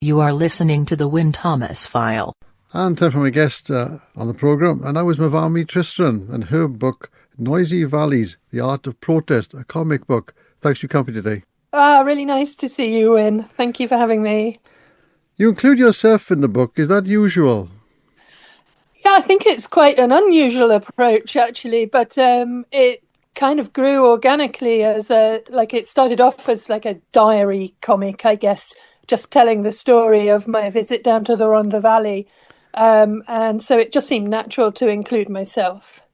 You are listening to the Wyn Thomas File. And time for my guest on the programme, and that was Myfanwy Tristram and her book, Noisy Valleys, The Art of Protest, a comic book. Thanks for your company today. Really nice to see you, Wyn. Thank you for having me. You include yourself in the book. Is that usual? Yeah, I think it's quite an unusual approach, actually, but it kind of grew organically as it started off as like a diary comic, I guess, just telling the story of my visit down to the Rhondda Valley. And so it just seemed natural to include myself.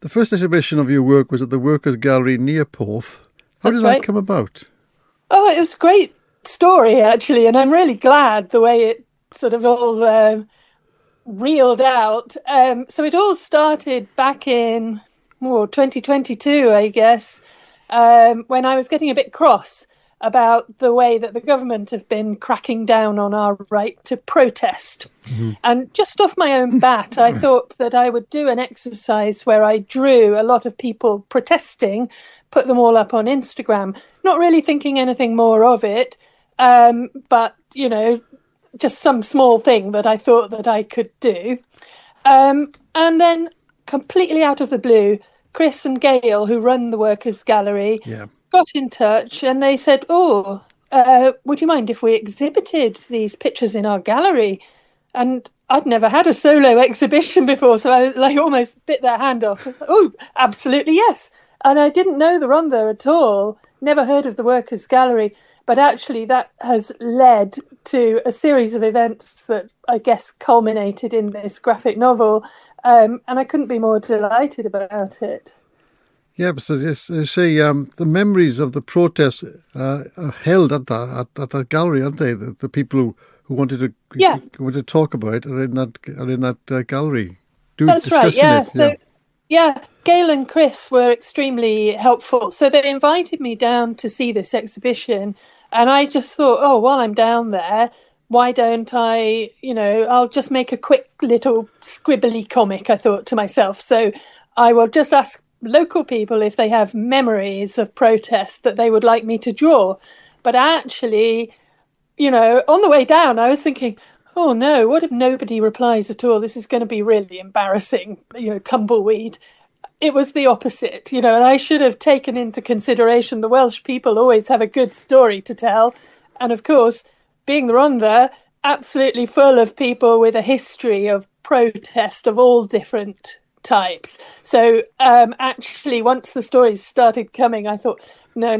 The first exhibition of your work was at the Workers' Gallery near Porth. How did that come about? Oh, it was a great story, actually, and I'm really glad the way it sort of all reeled out. So it all started back in 2022, I guess, when I was getting a bit cross about the way that the government have been cracking down on our right to protest. Mm-hmm. And just off my own bat, I thought that I would do an exercise where I drew a lot of people protesting, put them all up on Instagram, not really thinking anything more of it, but, you know, just some small thing that I thought that I could do. And then completely out of the blue, Chris and Gail, who run the Workers' Gallery, got in touch and they said, would you mind if we exhibited these pictures in our gallery? And I'd never had a solo exhibition before, so I almost bit their hand off. I was like, absolutely yes. And I didn't know the Rhondda at all, never heard of the Workers' Gallery, but actually that has led to a series of events that I guess culminated in this graphic novel, and I couldn't be more delighted about it. Yeah, so yes, they say the memories of the protests are held at that gallery, aren't they? The people who wanted to talk about it are in that gallery. That's right. Yeah. So Gail and Chris were extremely helpful. So they invited me down to see this exhibition, and I just thought, while I'm down there, why don't I? I'll just make a quick little scribbly comic. I thought to myself. So I will just ask local people if they have memories of protests that they would like me to draw. But actually, on the way down, I was thinking, oh no, what if nobody replies at all? This is going to be really embarrassing, tumbleweed. It was the opposite, and I should have taken into consideration the Welsh people always have a good story to tell. And of course, being the Rhondda, absolutely full of people with a history of protest of all different types. So actually, once the stories started coming, I thought, no,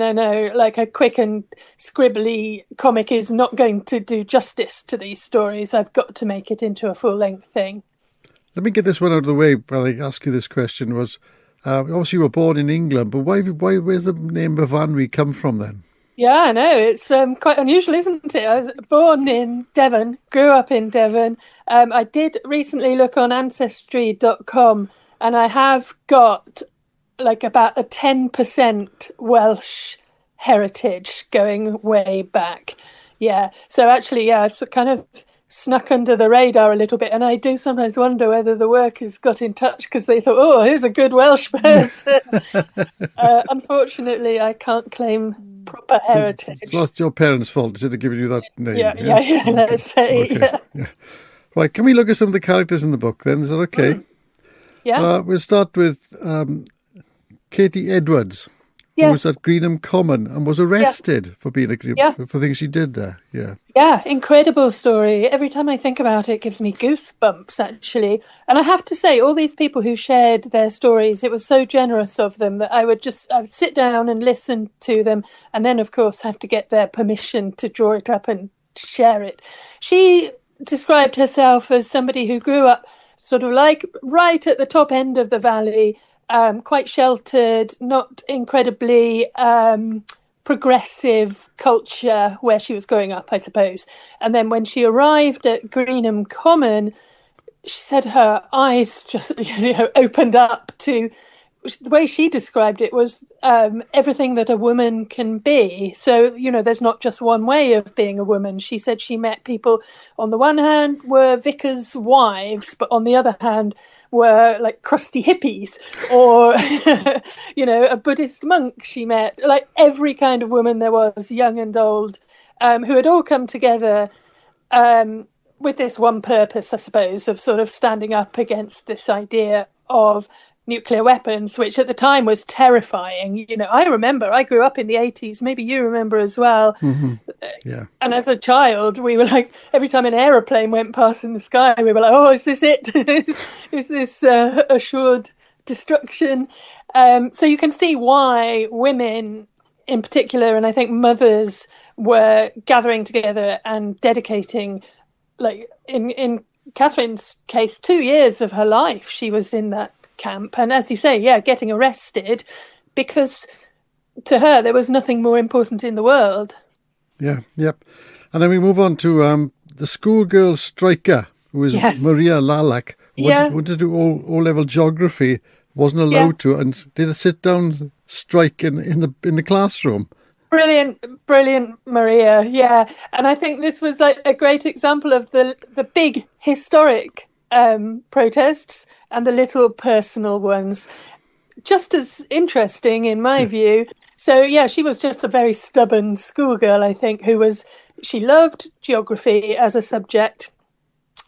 like a quick and scribbly comic is not going to do justice to these stories. I've got to make it into a full-length thing. Let me get this one out of the way while I ask you this question. Obviously you were born in England, but where's the name Myfanwy come from then? Yeah, I know. It's quite unusual, isn't it? I was born in Devon, grew up in Devon. I did recently look on Ancestry.com, and I have got like about a 10% Welsh heritage going way back. Yeah. So actually, it's kind of snuck under the radar a little bit, and I do sometimes wonder whether the workers got in touch because they thought, here's a good Welsh person. Unfortunately, I can't claim proper heritage. So that's your parents' fault instead of giving you that name. Yeah, let's say. Okay. Yeah. Right, can we look at some of the characters in the book then? Is that okay? Yeah. We'll start with Katie Edwards, who was at Greenham Common and was arrested for being for things she did there. Yeah, incredible story. Every time I think about it, it gives me goosebumps, actually. And I have to say, all these people who shared their stories, it was so generous of them that I would sit down and listen to them, and then, of course, have to get their permission to draw it up and share it. She described herself as somebody who grew up sort of like right at the top end of the valley, quite sheltered, not incredibly progressive culture where she was growing up, I suppose. And then when she arrived at Greenham Common, she said her eyes just opened up to the way she described it was everything that a woman can be. So, there's not just one way of being a woman. She said she met people, on the one hand, were vicars' wives, but on the other hand, were like crusty hippies or, a Buddhist monk she met. Like every kind of woman there was, young and old, who had all come together with this one purpose, I suppose, of sort of standing up against this idea of nuclear weapons, which at the time was terrifying. I remember, I grew up in the 80s, maybe you remember as well. Mm-hmm. Yeah. And as a child, we were like, every time an aeroplane went past in the sky, we were like, oh, is this it? Is this assured destruction? So you can see why women in particular, and I think mothers, were gathering together and dedicating, like in Catherine's case, 2 years of her life she was in that camp. And as you say, getting arrested because to her there was nothing more important in the world. Yeah, yep. And then we move on to the schoolgirl striker, who was Maria Lalak, wanted to do O-level geography, wasn't allowed to, and did a sit-down strike in the classroom. Brilliant, Maria. Yeah, and I think this was like a great example of the big historic protests and the little personal ones. Just as interesting, in my view. So she was just a very stubborn schoolgirl, I think, she loved geography as a subject.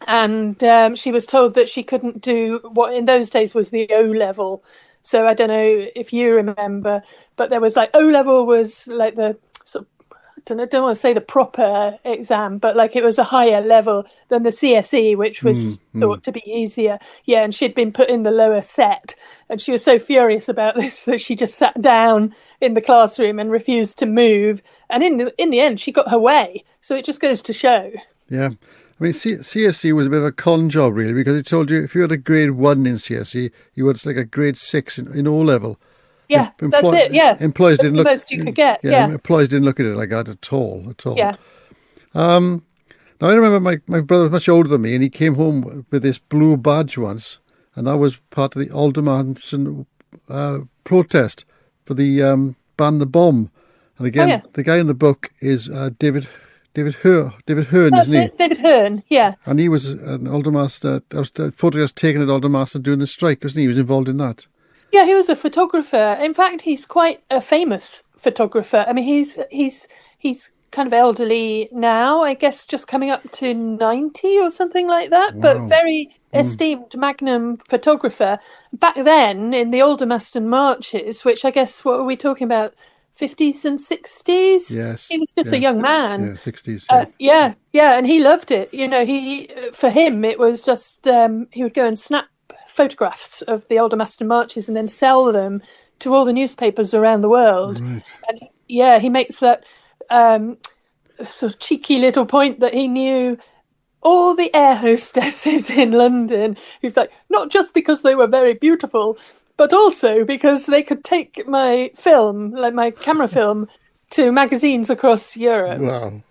And she was told that she couldn't do what in those days was the O-level. So I don't know if you remember, but there was like O-level was like the sort of, I don't want to say the proper exam, but like it was a higher level than the CSE, which was thought to be easier. Yeah, and she'd been put in the lower set, and she was so furious about this that she just sat down in the classroom and refused to move. And in the end, she got her way. So it just goes to show. Yeah. I mean, CSE was a bit of a con job, really, because it told you if you had a grade 1 in CSE, you had like a grade 6 in O-level. Yeah, that's it, yeah. Employees that's didn't the look, most you could get, yeah. Employees didn't look at it like that at all. Yeah. Now, I remember my brother was much older than me, and he came home with this blue badge once, and that was part of the Aldermaston protest for the ban the bomb. And again, the guy in the book is David Hearn, That's isn't he? it, David Hearn, yeah. And he was an Aldermaston, photographs taken at Aldermaston during the strike, wasn't he? He was involved in that. Yeah, he was a photographer. In fact, he's quite a famous photographer. I mean, he's kind of elderly now, I guess just coming up to 90 or something like that, wow. But very esteemed Magnum photographer. Back then, in the Aldermaston marches, which I guess, what were we talking about? 50s and 60s. Yes, he was just a young man. Yeah, 60s. Yeah, and he loved it. He for him it was just he would go and snap photographs of the Aldermaston marches and then sell them to all the newspapers around the world. Right. And he makes that sort of cheeky little point that he knew all the air hostesses in London. He's like, not just because they were very beautiful, but also because they could take my film, like my camera film, to magazines across Europe. Wow.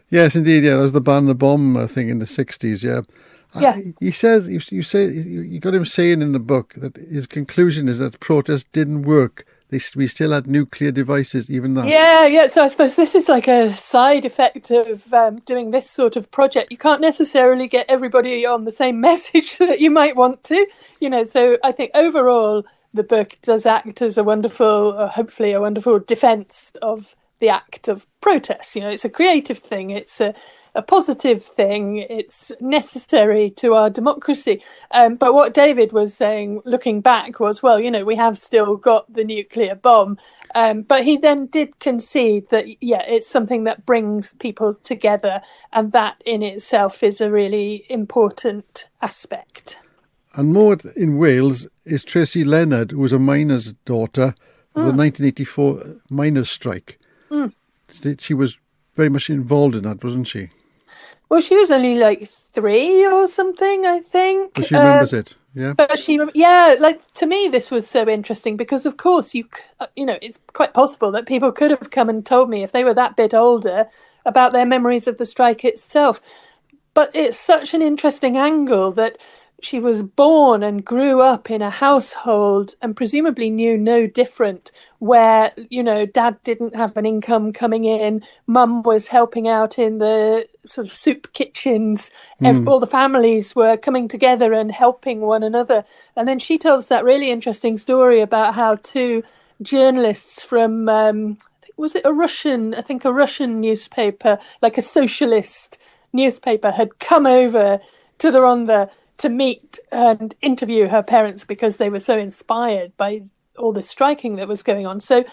Yes, indeed. Yeah, that was the ban the bomb thing in the 60s. Yeah. Yeah. He says, you got him saying in the book that his conclusion is that the protest didn't work. We still had nuclear devices, even that. Yeah. So I suppose this is like a side effect of doing this sort of project. You can't necessarily get everybody on the same message that you might want to, So I think overall the book does act as hopefully a wonderful defence of the act of protest. It's a creative thing. It's a positive thing. It's necessary to our democracy. But what David was saying, looking back, was, well, we have still got the nuclear bomb. But he then did concede that, it's something that brings people together. And that in itself is a really important aspect. And more in Wales is Tracy Leonard, who was a miner's daughter of the 1984 miners' strike. She was very much involved in that, wasn't she? Well, she was only like 3 or something, I think. But she remembers it, yeah? But to me, this was so interesting because, of course, it's quite possible that people could have come and told me if they were that bit older about their memories of the strike itself. But it's such an interesting angle that she was born and grew up in a household and presumably knew no different, where, dad didn't have an income coming in, mum was helping out in the sort of soup kitchens, all the families were coming together and helping one another. And then she tells that really interesting story about how 2 journalists from was it a Russian, I think a Russian newspaper, like a socialist newspaper, had come over to the Rhondda to meet and interview her parents because they were so inspired by all the striking that was going on. So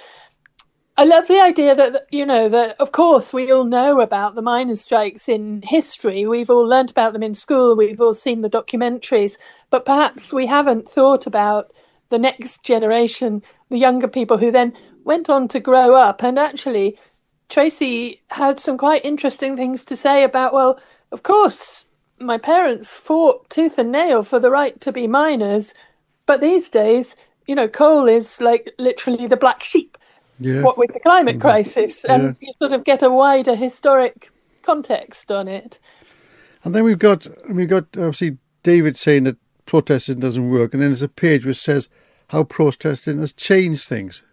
I love the idea that, that of course we all know about the miners' strikes in history. We've all learnt about them in school. We've all seen the documentaries, but perhaps we haven't thought about the next generation, the younger people who then went on to grow up. And actually, Tracy had some quite interesting things to say about, well, of course, my parents fought tooth and nail for the right to be miners, but these days, coal is like literally the black sheep. Yeah. What with the climate crisis, and you sort of get a wider historic context on it. And then we've got obviously David saying that protesting doesn't work, and then there's a page which says how protesting has changed things.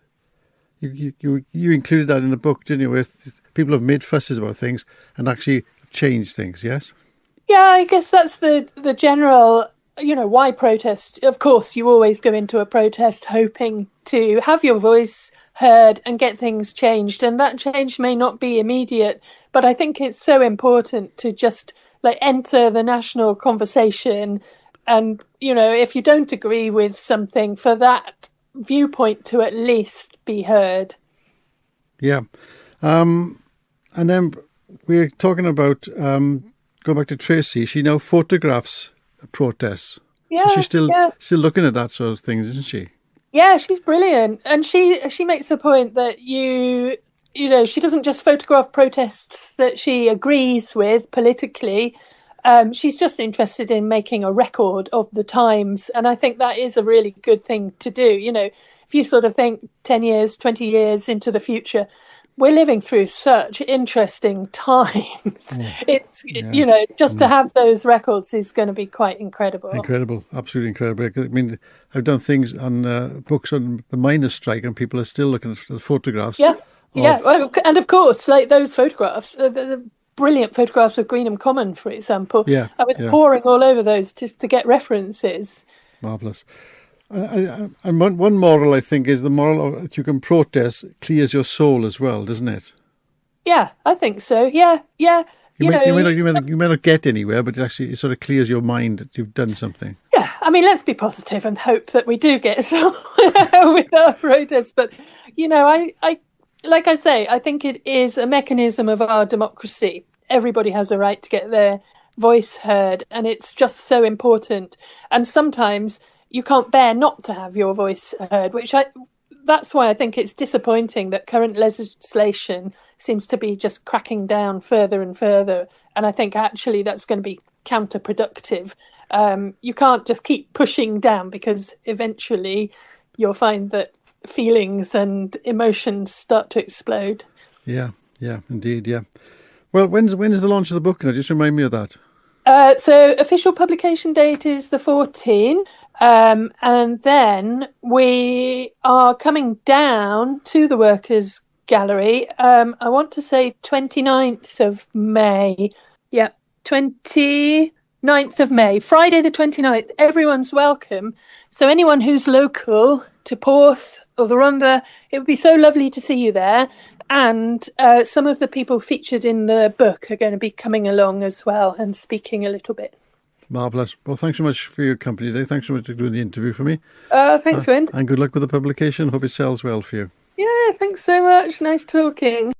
You included that in the book, didn't you? Where people have made fusses about things and actually have changed things. Yes. Yeah, I guess that's the general. Why protest? Of course, you always go into a protest hoping to have your voice heard and get things changed. And that change may not be immediate, but I think it's so important to just enter the national conversation. And, if you don't agree with something, for that viewpoint to at least be heard. Yeah. And then we're talking about, going back to Tracy, she now photographs protests. Yeah, so she's still looking at that sort of thing, isn't she? Yeah, she's brilliant. And she makes the point that she doesn't just photograph protests that she agrees with politically. She's just interested in making a record of the times. And I think that is a really good thing to do. If you sort of think 10 years, 20 years into the future, we're living through such interesting times. To have those records is going to be quite incredible. Incredible, absolutely incredible. I mean, I've done things on books on the miners' strike, and people are still looking at the photographs. Yeah. Well, and of course, those photographs, the brilliant photographs of Greenham Common, for example. Yeah, I was poring all over those just to get references. Marvellous. And one moral, I think, is the moral that you can protest clears your soul as well, doesn't it? Yeah, I think so. Yeah. You may not get anywhere, but it sort of clears your mind that you've done something. Yeah, I mean, let's be positive and hope that we do get somewhere with our protests. But, I like I say, I think it is a mechanism of our democracy. Everybody has a right to get their voice heard, and it's just so important. And sometimes you can't bear not to have your voice heard, that's why I think it's disappointing that current legislation seems to be just cracking down further and further. And I think actually that's going to be counterproductive. You can't just keep pushing down, because eventually you'll find that feelings and emotions start to explode. Yeah, indeed, yeah. Well, when is the launch of the book? Can I just remind me of that? So official publication date is the 14th. And then we are coming down to the Workers' Gallery. I want to say 29th of May. Yeah, 29th of May, Friday the 29th. Everyone's welcome. So anyone who's local to Porth or the Rhondda, it would be so lovely to see you there. And some of the people featured in the book are going to be coming along as well and speaking a little bit. Marvellous. Well, thanks so much for your company today. Thanks so much for doing the interview for me. Thanks, Wyn. And good luck with the publication. Hope it sells well for you. Yeah, thanks so much. Nice talking.